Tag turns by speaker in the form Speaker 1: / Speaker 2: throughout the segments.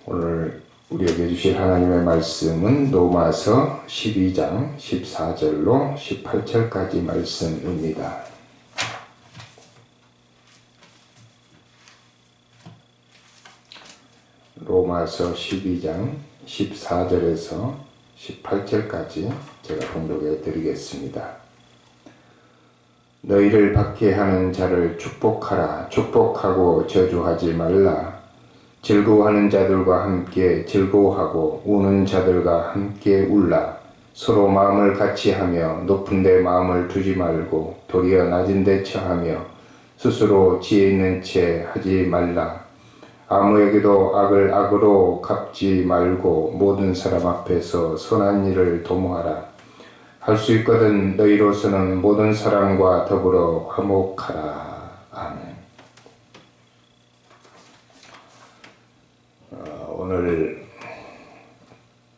Speaker 1: 오늘 우리에게 주실 하나님의 말씀은 로마서 12장 14절로 18절까지 말씀입니다. 로마서 12장 14절에서 18절까지 제가 봉독해 드리겠습니다. 너희를 박해하는 자를 축복하라. 축복하고 저주하지 말라. 즐거워하는 자들과 함께 즐거워하고 우는 자들과 함께 울라. 서로 마음을 같이 하며 높은 데 마음을 두지 말고 도리어 낮은 데 처하며 스스로 지혜 있는 채 하지 말라. 아무에게도 악을 악으로 갚지 말고 모든 사람 앞에서 선한 일을 도모하라. 할 수 있거든 너희로서는 모든 사람과 더불어 화목하라. 아멘. 오늘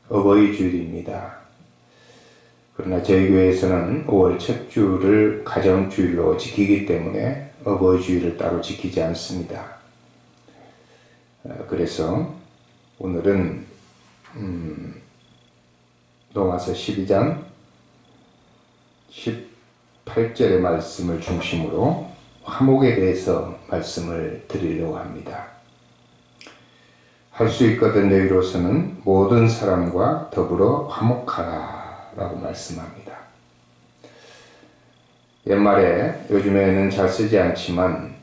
Speaker 1: 어버이 주일입니다. 그러나 저희 교회에서는 5월 첫 주를 가정주일로 지키기 때문에 어버이 주일을 따로 지키지 않습니다. 그래서 오늘은 로마서 12장 18절의 말씀을 중심으로 화목에 대해서 말씀을 드리려고 합니다. 할 수 있거든 너희로서는 모든 사람과 더불어 화목하라 라고 말씀합니다. 옛말에 요즘에는 잘 쓰지 않지만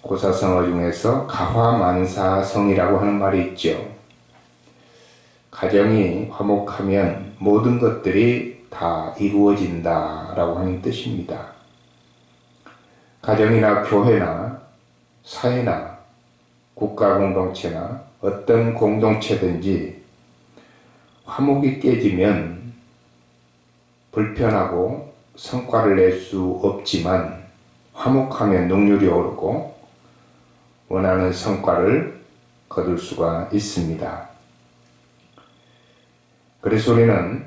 Speaker 1: 고사성어 중에서 가화만사성이라고 하는 말이 있죠. 가정이 화목하면 모든 것들이 다 이루어진다 라고 하는 뜻입니다. 가정이나 교회나 사회나 국가 공동체나 어떤 공동체든지 화목이 깨지면 불편하고 성과를 낼 수 없지만 화목하면 능률이 오르고 원하는 성과를 거둘 수가 있습니다. 그래서 우리는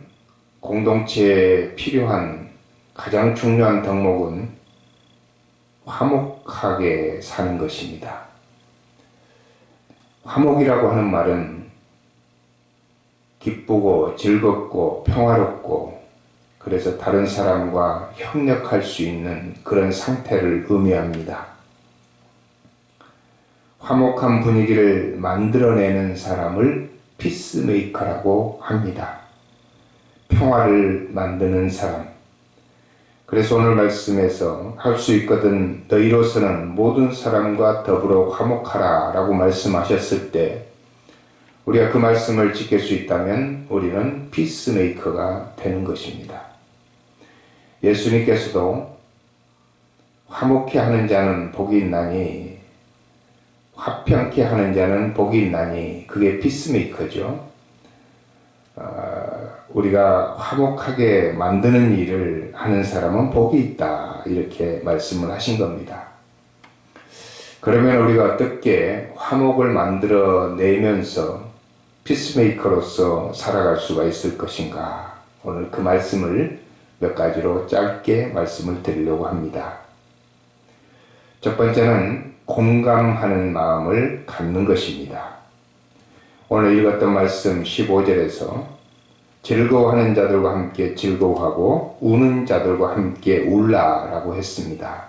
Speaker 1: 공동체에 필요한 가장 중요한 덕목은 화목하게 사는 것입니다. 화목이라고 하는 말은 기쁘고 즐겁고 평화롭고 그래서 다른 사람과 협력할 수 있는 그런 상태를 의미합니다. 화목한 분위기를 만들어내는 사람을 피스메이커라고 합니다. 평화를 만드는 사람. 그래서 오늘 말씀에서 할 수 있거든 너희로서는 모든 사람과 더불어 화목하라 라고 말씀하셨을 때 우리가 그 말씀을 지킬 수 있다면 우리는 피스메이커가 되는 것입니다. 예수님께서도 화목케 하는 자는 복이 있나니 화평케 하는 자는 복이 있나니 그게 피스메이커죠. 우리가 화목하게 만드는 일을 하는 사람은 복이 있다 이렇게 말씀을 하신 겁니다. 그러면 우리가 어떻게 화목을 만들어내면서 피스메이커로서 살아갈 수가 있을 것인가, 오늘 그 말씀을 몇 가지로 짧게 말씀을 드리려고 합니다. 첫 번째는 공감하는 마음을 갖는 것입니다. 오늘 읽었던 말씀 15절에서 즐거워하는 자들과 함께 즐거워하고 우는 자들과 함께 울라라고 했습니다.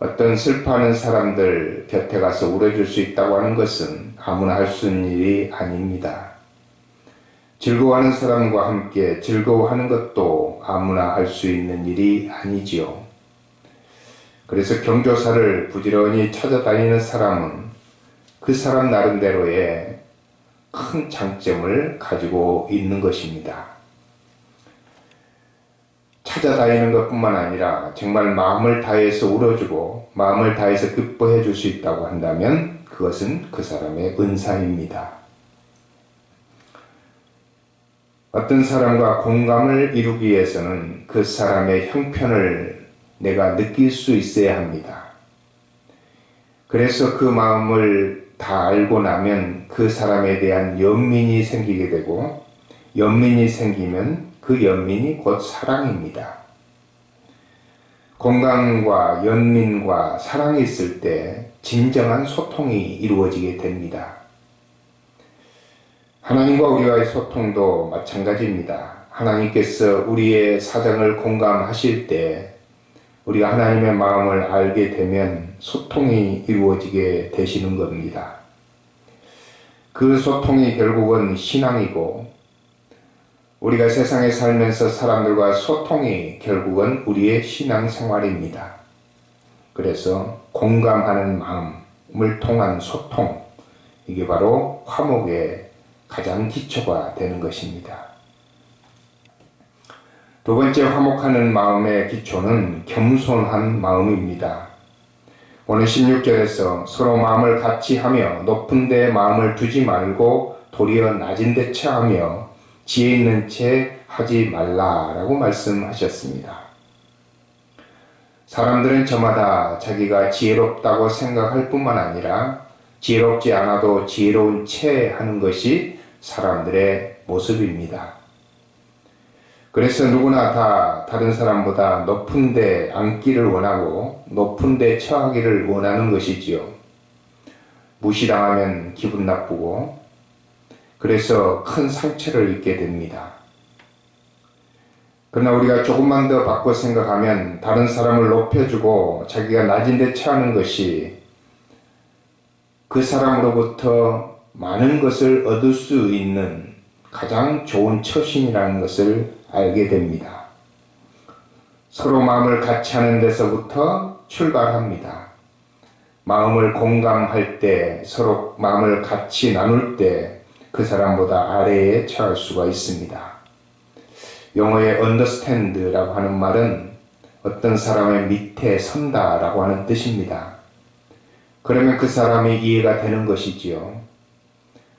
Speaker 1: 어떤 슬퍼하는 사람들 곁에 가서 울어줄 수 있다고 하는 것은 아무나 할 수 있는 일이 아닙니다. 즐거워하는 사람과 함께 즐거워하는 것도 아무나 할 수 있는 일이 아니지요. 그래서 경조사를 부지런히 찾아다니는 사람은 그 사람 나름대로의 큰 장점을 가지고 있는 것입니다. 찾아다니는 것뿐만 아니라 정말 마음을 다해서 울어주고 마음을 다해서 기뻐해 줄 수 있다고 한다면 그것은 그 사람의 은사입니다. 어떤 사람과 공감을 이루기 위해서는 그 사람의 형편을 내가 느낄 수 있어야 합니다. 그래서 그 마음을 다 알고 나면 그 사람에 대한 연민이 생기게 되고 연민이 생기면 그 연민이 곧 사랑입니다. 공감과 연민과 사랑이 있을 때 진정한 소통이 이루어지게 됩니다. 하나님과 우리와의 소통도 마찬가지입니다. 하나님께서 우리의 사정을 공감하실 때 우리가 하나님의 마음을 알게 되면 소통이 이루어지게 되시는 겁니다. 그 소통이 결국은 신앙이고 우리가 세상에 살면서 사람들과 소통이 결국은 우리의 신앙생활입니다. 그래서 공감하는 마음을 통한 소통, 이게 바로 화목의 가장 기초가 되는 것입니다. 두 번째 화목하는 마음의 기초는 겸손한 마음입니다. 오늘 16절에서 서로 마음을 같이 하며 높은 데 마음을 두지 말고 도리어 낮은 데 처하며 지혜 있는 채 하지 말라라고 말씀하셨습니다. 사람들은 저마다 자기가 지혜롭다고 생각할 뿐만 아니라 지혜롭지 않아도 지혜로운 채 하는 것이 사람들의 모습입니다. 그래서 누구나 다 다른 사람보다 높은 데 앉기를 원하고 높은 데 처하기를 원하는 것이지요. 무시당하면 기분 나쁘고 그래서 큰 상처를 입게 됩니다. 그러나 우리가 조금만 더 바꿔 생각하면 다른 사람을 높여주고 자기가 낮은 데 처하는 것이 그 사람으로부터 많은 것을 얻을 수 있는 가장 좋은 처신이라는 것을 알게 됩니다. 서로 마음을 같이 하는 데서부터 출발합니다. 마음을 공감할 때, 서로 마음을 같이 나눌 때 그 사람보다 아래에 처할 수가 있습니다. 영어의 understand라고 하는 말은 어떤 사람의 밑에 선다라고 하는 뜻입니다. 그러면 그 사람이 이해가 되는 것이지요.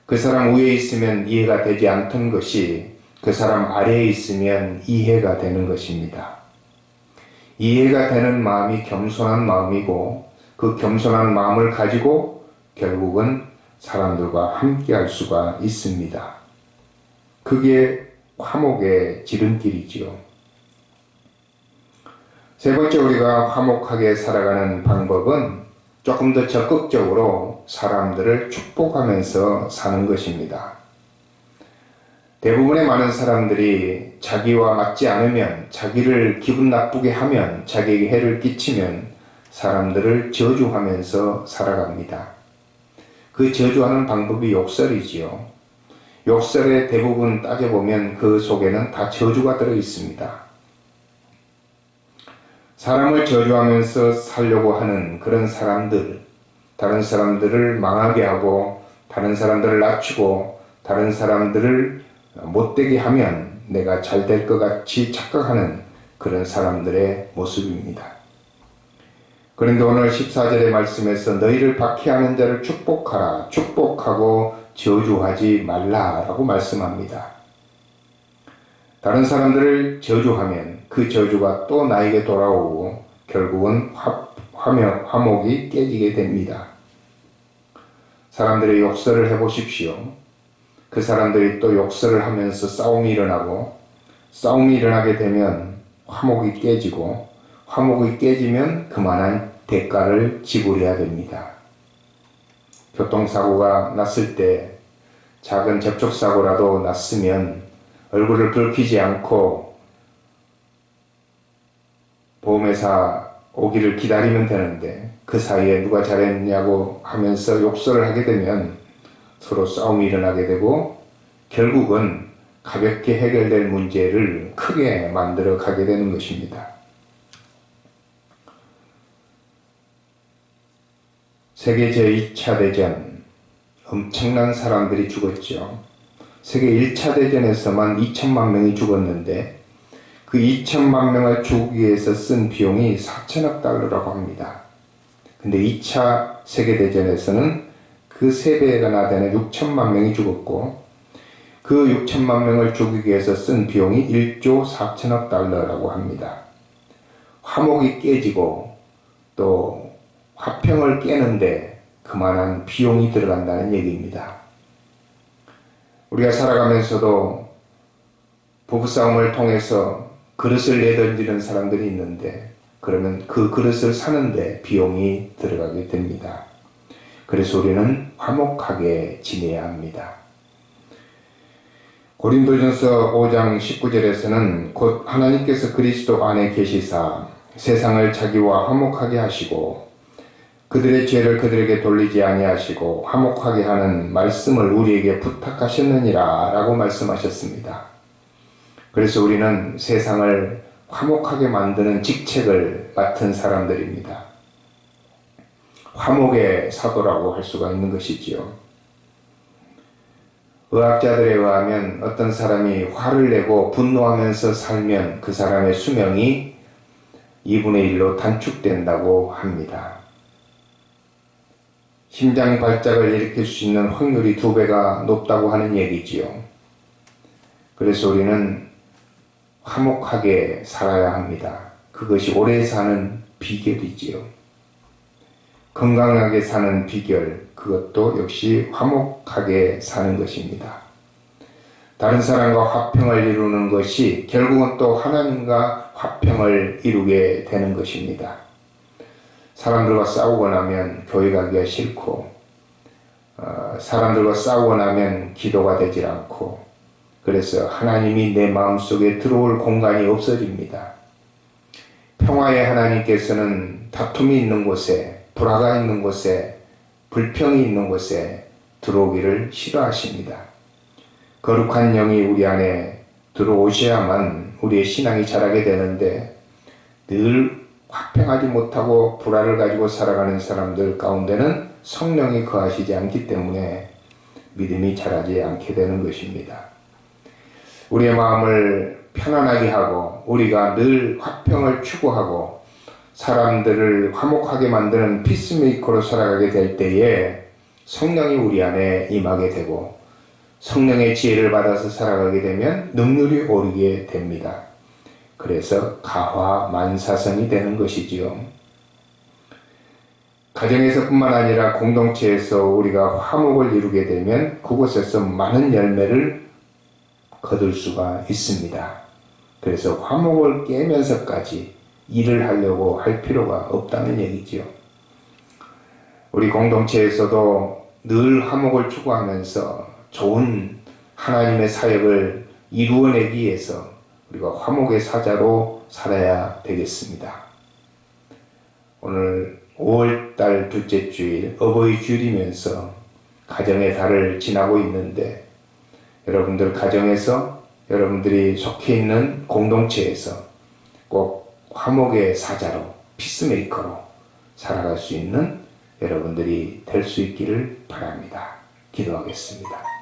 Speaker 1: 그 사람 위에 있으면 이해가 되지 않던 것이 그 사람 아래에 있으면 이해가 되는 것입니다. 이해가 되는 마음이 겸손한 마음이고 그 겸손한 마음을 가지고 결국은 사람들과 함께 할 수가 있습니다. 그게 화목의 지름길이지요. 세 번째 우리가 화목하게 살아가는 방법은 조금 더 적극적으로 사람들을 축복하면서 사는 것입니다. 대부분의 많은 사람들이 자기와 맞지 않으면, 자기를 기분 나쁘게 하면, 자기에게 해를 끼치면 사람들을 저주하면서 살아갑니다. 그 저주하는 방법이 욕설이지요. 욕설의 대부분 따져보면 그 속에는 다 저주가 들어 있습니다. 사람을 저주하면서 살려고 하는 그런 사람들, 다른 사람들을 망하게 하고 다른 사람들을 낮추고 다른 사람들을 못되게 하면 내가 잘 될 것 같이 착각하는 그런 사람들의 모습입니다. 그런데 오늘 14절의 말씀에서 너희를 박해하는 자를 축복하라, 축복하고 저주하지 말라라고 말씀합니다. 다른 사람들을 저주하면 그 저주가 또 나에게 돌아오고 결국은 화목이 깨지게 됩니다. 사람들의 욕설을 해보십시오. 그 사람들이 또 욕설을 하면서 싸움이 일어나고 싸움이 일어나게 되면 화목이 깨지고 화목이 깨지면 그만한 대가를 지불해야 됩니다. 교통사고가 났을 때 작은 접촉사고라도 났으면 얼굴을 붉히지 않고 보험회사 오기를 기다리면 되는데 그 사이에 누가 잘했냐고 하면서 욕설을 하게 되면 서로 싸움이 일어나게 되고 결국은 가볍게 해결될 문제를 크게 만들어 가게 되는 것입니다. 세계 제2차 대전 엄청난 사람들이 죽었죠. 세계 1차 대전에서만 2천만 명이 죽었는데 그 2천만 명을 죽이기 위해서 쓴 비용이 4천억 달러라고 합니다. 근데 2차 세계대전에서는 그 3배가 되는 6천만 명이 죽었고 그 6천만 명을 죽이기 위해서 쓴 비용이 1조 4천억 달러라고 합니다. 화목이 깨지고 또 화평을 깨는데 그만한 비용이 들어간다는 얘기입니다. 우리가 살아가면서도 부부싸움을 통해서 그릇을 내던지는 사람들이 있는데 그러면 그 그릇을 사는데 비용이 들어가게 됩니다. 그래서 우리는 화목하게 지내야 합니다. 고린도전서 5장 19절에서는 곧 하나님께서 그리스도 안에 계시사 세상을 자기와 화목하게 하시고 그들의 죄를 그들에게 돌리지 아니하시고 화목하게 하는 말씀을 우리에게 부탁하셨느니라 라고 말씀하셨습니다. 그래서 우리는 세상을 화목하게 만드는 직책을 맡은 사람들입니다. 화목의 사도라고 할 수가 있는 것이지요. 의학자들에 의하면 어떤 사람이 화를 내고 분노하면서 살면 그 사람의 수명이 2분의 1로 단축된다고 합니다. 심장 발작을 일으킬 수 있는 확률이 2배가 높다고 하는 얘기지요. 그래서 우리는 화목하게 살아야 합니다. 그것이 오래 사는 비결이지요. 건강하게 사는 비결, 그것도 역시 화목하게 사는 것입니다. 다른 사람과 화평을 이루는 것이 결국은 또 하나님과 화평을 이루게 되는 것입니다. 사람들과 싸우고 나면 교회 가기가 싫고, 사람들과 싸우고 나면 기도가 되질 않고, 그래서 하나님이 내 마음속에 들어올 공간이 없어집니다. 평화의 하나님께서는 다툼이 있는 곳에, 불화가 있는 곳에, 불평이 있는 곳에 들어오기를 싫어하십니다. 거룩한 영이 우리 안에 들어오셔야만 우리의 신앙이 자라게 되는데, 늘 화평하지 못하고 불화를 가지고 살아가는 사람들 가운데는 성령이 거하시지 않기 때문에 믿음이 자라지 않게 되는 것입니다. 우리의 마음을 편안하게 하고 우리가 늘 화평을 추구하고 사람들을 화목하게 만드는 피스메이커로 살아가게 될 때에 성령이 우리 안에 임하게 되고 성령의 지혜를 받아서 살아가게 되면 능률이 오르게 됩니다. 그래서 가화만사성이 되는 것이지요. 가정에서뿐만 아니라 공동체에서 우리가 화목을 이루게 되면 그곳에서 많은 열매를 거둘 수가 있습니다. 그래서 화목을 깨면서까지 일을 하려고 할 필요가 없다는 얘기지요. 우리 공동체에서도 늘 화목을 추구하면서 좋은 하나님의 사역을 이루어내기 위해서 우리가 화목의 사자로 살아야 되겠습니다. 오늘 5월달 둘째 주일 어버이 주일이면서 가정의 달을 지나고 있는데 여러분들 가정에서 여러분들이 속해 있는 공동체에서 꼭 화목의 사자로 피스메이커로 살아갈 수 있는 여러분들이 될 수 있기를 바랍니다. 기도하겠습니다.